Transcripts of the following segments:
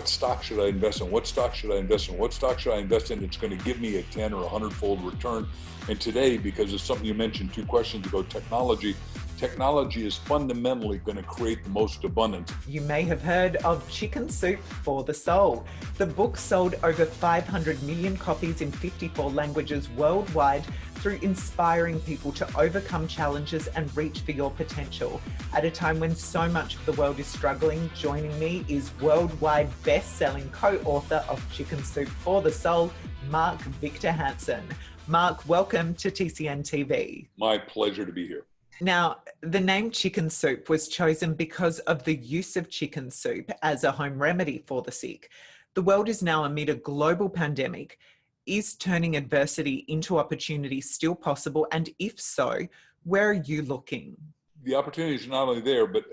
what stock should I invest in? What stock should I invest in? What stock should I invest in? It's going to give me a 10 or 100-fold return. And today, because it's something you mentioned 2 questions ago, technology is fundamentally going to create the most abundance. You may have heard of Chicken Soup for the Soul. The book sold over 500 million copies in 54 languages worldwide through inspiring people to overcome challenges and reach for your potential. At a time when so much of the world is struggling, joining me is worldwide best-selling co-author of Chicken Soup for the Soul, Mark Victor Hansen. Mark, welcome to TCN TV. My pleasure to be here. Now, the name Chicken Soup was chosen because of the use of chicken soup as a home remedy for the sick. The world is now amid a global pandemic. Is turning adversity into opportunity still possible? And if so, where are you looking? The opportunity is not only there, but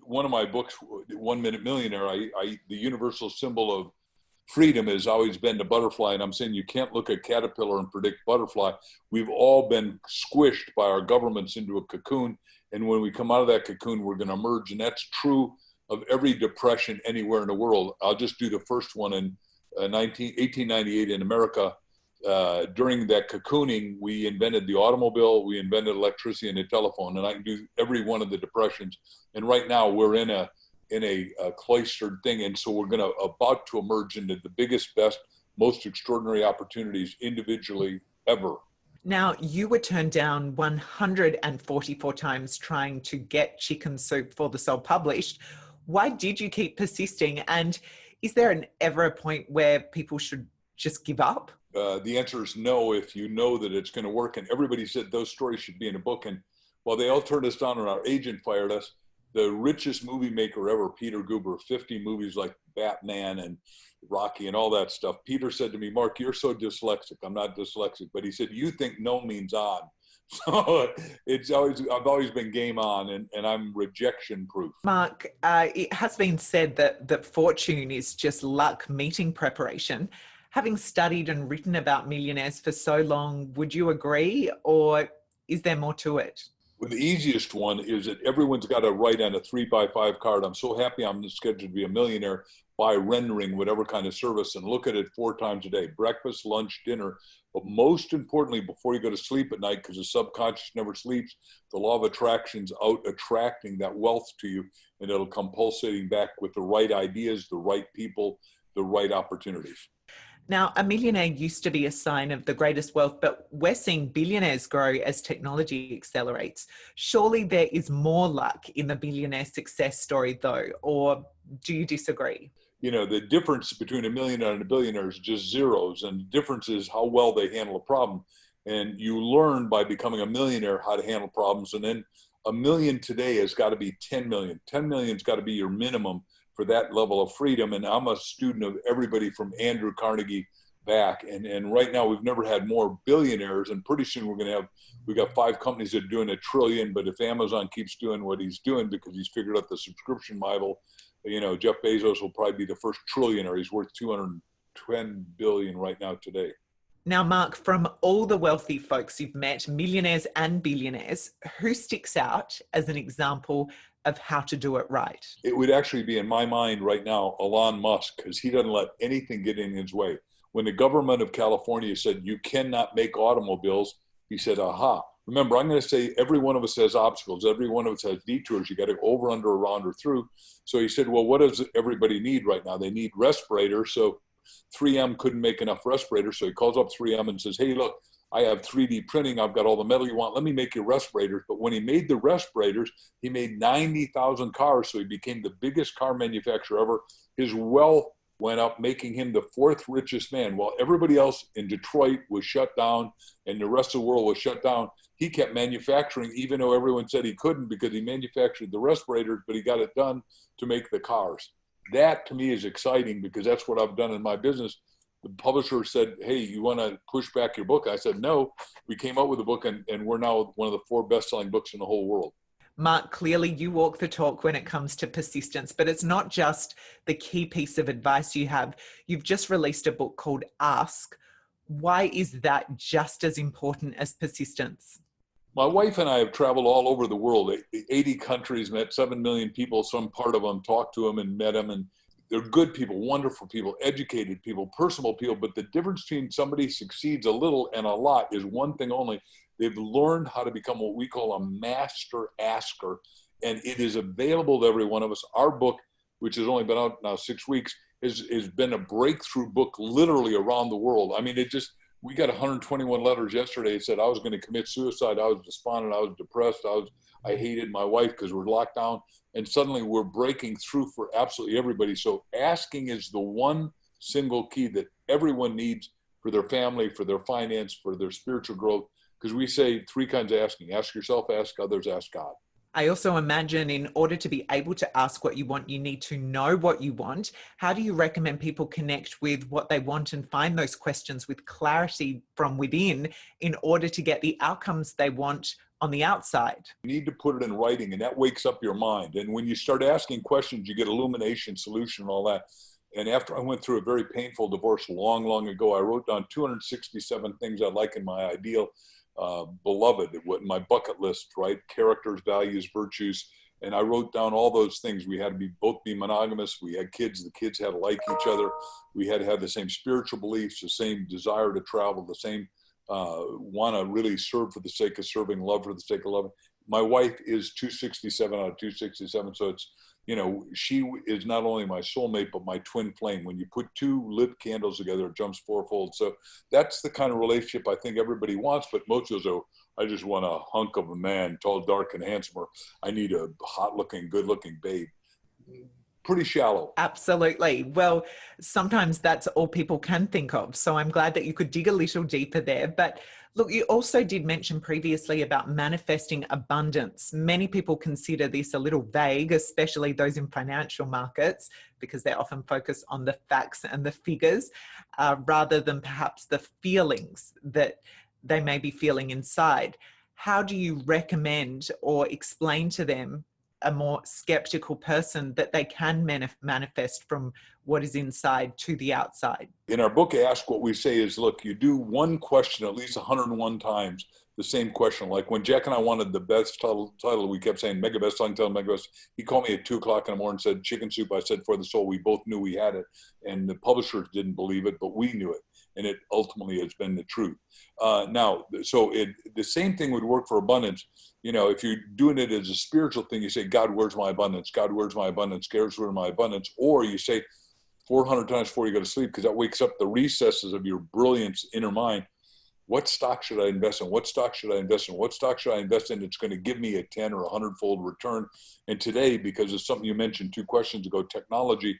one of my books, 1 Minute Millionaire, the universal symbol of freedom has always been the butterfly. And I'm saying you can't look at caterpillar and predict butterfly. We've all been squished by our governments into a cocoon. And when we come out of that cocoon, we're going to emerge. And that's true of every depression anywhere in the world. I'll just do the first one in 1898 in America. During that cocooning, we invented the automobile, we invented electricity and the telephone. And I can do every one of the depressions. And right now we're in a cloistered thing, and so we're about to emerge into the biggest, best, most extraordinary opportunities individually ever. Now, you were turned down 144 times trying to get Chicken Soup for the Soul published. Why did you keep persisting? And is there ever a point where people should just give up? The answer is no, if you know that it's going to work. And everybody said those stories should be in a book. And while they all turned us down and our agent fired us, the richest movie maker ever, Peter Guber, 50 movies like Batman and Rocky and all that stuff. Peter said to me, Mark, you're so dyslexic. I'm not dyslexic, but he said, you think no means on. So I've always been game on, and I'm rejection proof. Mark, it has been said that fortune is just luck meeting preparation. Having studied and written about millionaires for so long, would you agree, or is there more to it? Well, the easiest one is that everyone's got to write on a 3x5 card. I'm so happy I'm scheduled to be a millionaire by rendering whatever kind of service, and look at it 4 times a day, breakfast, lunch, dinner. But most importantly, before you go to sleep at night, because the subconscious never sleeps, the law of attraction's out attracting that wealth to you, and it'll come pulsating back with the right ideas, the right people, the right opportunities. Now, a millionaire used to be a sign of the greatest wealth, but we're seeing billionaires grow as technology accelerates. Surely there is more luck in the billionaire success story, though, or do you disagree? You know, the difference between a millionaire and a billionaire is just zeros, and the difference is how well they handle a problem. And you learn by becoming a millionaire how to handle problems, and then a million today has got to be 10 million. 10 million's got to be your minimum for that level of freedom. And I'm a student of everybody from Andrew Carnegie back. And right now we've never had more billionaires, and pretty soon we've got 5 companies that are doing $1 trillion. But if Amazon keeps doing what he's doing because he's figured out the subscription model, you know, Jeff Bezos will probably be the first trillionaire. He's worth 210 billion right now today. Now, Mark, from all the wealthy folks you've met, millionaires and billionaires, who sticks out as an example of how to do it right? It would actually be, in my mind right now, Elon Musk, because he doesn't let anything get in his way. When the government of California said, you cannot make automobiles, he said, aha. Remember, I'm going to say every one of us has obstacles. Every one of us has detours. You got to go over, under, around, or through. So he said, well, what does everybody need right now? They need respirators. So 3M couldn't make enough respirators. So he calls up 3M and says, hey, look, I have 3D printing. I've got all the metal you want. Let me make you respirators. But when he made the respirators, he made 90,000 cars. So he became the biggest car manufacturer ever. His wealth went up, making him the 4th richest man. While everybody else in Detroit was shut down and the rest of the world was shut down, he kept manufacturing, even though everyone said he couldn't, because he manufactured the respirators, but he got it done to make the cars. That to me is exciting, because that's what I've done in my business. The publisher said, hey, you want to push back your book? I said, no. We came up with a book, and we're now one of the 4 best-selling books in the whole world. Mark, clearly you walk the talk when it comes to persistence, but it's not just the key piece of advice you have. You've just released a book called Ask. Why is that just as important as persistence? My wife and I have traveled all over the world, 80 countries, met 7 million people, some part of them, talked to them and met them. And they're good people, wonderful people, educated people, personable people. But the difference between somebody succeeds a little and a lot is one thing only. They've learned how to become what we call a master asker. And it is available to every one of us. Our book, which has only been out now 6 weeks, has been a breakthrough book literally around the world. I mean, we got 121 letters yesterday. It said I was going to commit suicide. I was despondent. I was depressed. I hated my wife because we're locked down. And suddenly we're breaking through for absolutely everybody. So asking is the one single key that everyone needs for their family, for their finance, for their spiritual growth. Because we say 3 kinds of asking. Ask yourself, ask others, ask God. I also imagine in order to be able to ask what you want, you need to know what you want. How do you recommend people connect with what they want and find those questions with clarity from within in order to get the outcomes they want on the outside? You need to put it in writing, and that wakes up your mind. And when you start asking questions, you get illumination, solution, and all that. And after I went through a very painful divorce long, long ago, I wrote down 267 things I like in my ideal beloved, what my bucket list, right? Characters, values, virtues. And I wrote down all those things. We had to both be monogamous. We had kids. The kids had to like each other. We had to have the same spiritual beliefs, the same desire to travel, the same want to really serve for the sake of serving, love for the sake of loving. My wife is 267 out of 267. So it's, she is not only my soulmate, but my twin flame. When you put 2 lit candles together, it jumps 4-fold. So that's the kind of relationship I think everybody wants. But most of those I just want a hunk of a man, tall, dark, and handsome, or I need a hot-looking, good-looking babe. Pretty shallow. Absolutely. Well, sometimes that's all people can think of. So I'm glad that you could dig a little deeper there. But look, you also did mention previously about manifesting abundance. Many people consider this a little vague, especially those in financial markets, because they often focus on the facts and the figures rather than perhaps the feelings that they may be feeling inside. How do you recommend or explain to them, a more skeptical person, that they can manifest from what is inside to the outside? In our book, Ask, what we say is, look, you do one question at least 101 times, the same question. Like when Jack and I wanted the best title, we kept saying mega best-selling title, mega best. He called me at 2:00 in the morning and said, Chicken Soup. I said, For the Soul. We both knew we had it. And the publishers didn't believe it, but we knew it. And it ultimately has been the truth. The same thing would work for abundance. If you're doing it as a spiritual thing, you say, God, where's my abundance? God, where's my abundance? Where's my abundance? Or you say 400 times before you go to sleep, because that wakes up the recesses of your brilliance inner mind. What stock should I invest in? What stock should I invest in? What stock should I invest in that's going to give me a 10 or 100-fold return? And today, because it's something you mentioned 2 questions ago, technology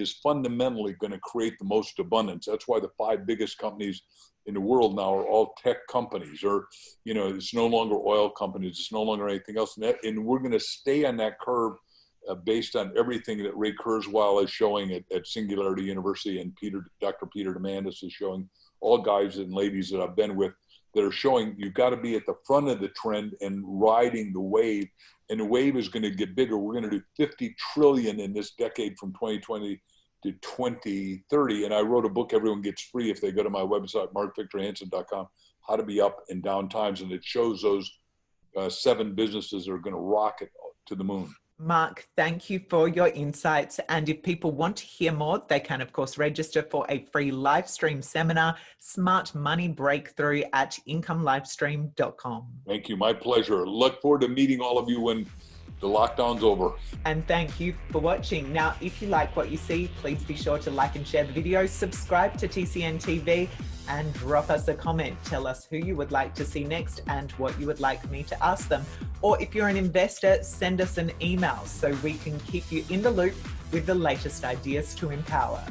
is fundamentally going to create the most abundance. That's why the 5 biggest companies in the world now are all tech companies, or, it's no longer oil companies. It's no longer anything else. And we're going to stay on that curve based on everything that Ray Kurzweil is showing at Singularity University, and Dr. Peter Diamandis is showing, all guys and ladies that I've been with that are showing you've got to be at the front of the trend and riding the wave. And the wave is going to get bigger. We're going to do 50 trillion in this decade from 2020 to 2030. And I wrote a book everyone gets free if they go to my website, markvictorhansen.com, How to Be Up in Down Times. And it shows those 7 businesses that are going to rocket to the moon. Mark, thank you for your insights. And if people want to hear more, they can, of course, register for a free live stream seminar, Smart Money Breakthrough, at IncomeLivestream.com. Thank you. My pleasure. Look forward to meeting all of you when the lockdown's over. And thank you for watching. Now, if you like what you see, please be sure to like and share the video, subscribe to TCN TV, and drop us a comment. Tell us who you would like to see next and what you would like me to ask them. Or if you're an investor, send us an email so we can keep you in the loop with the latest ideas to empower.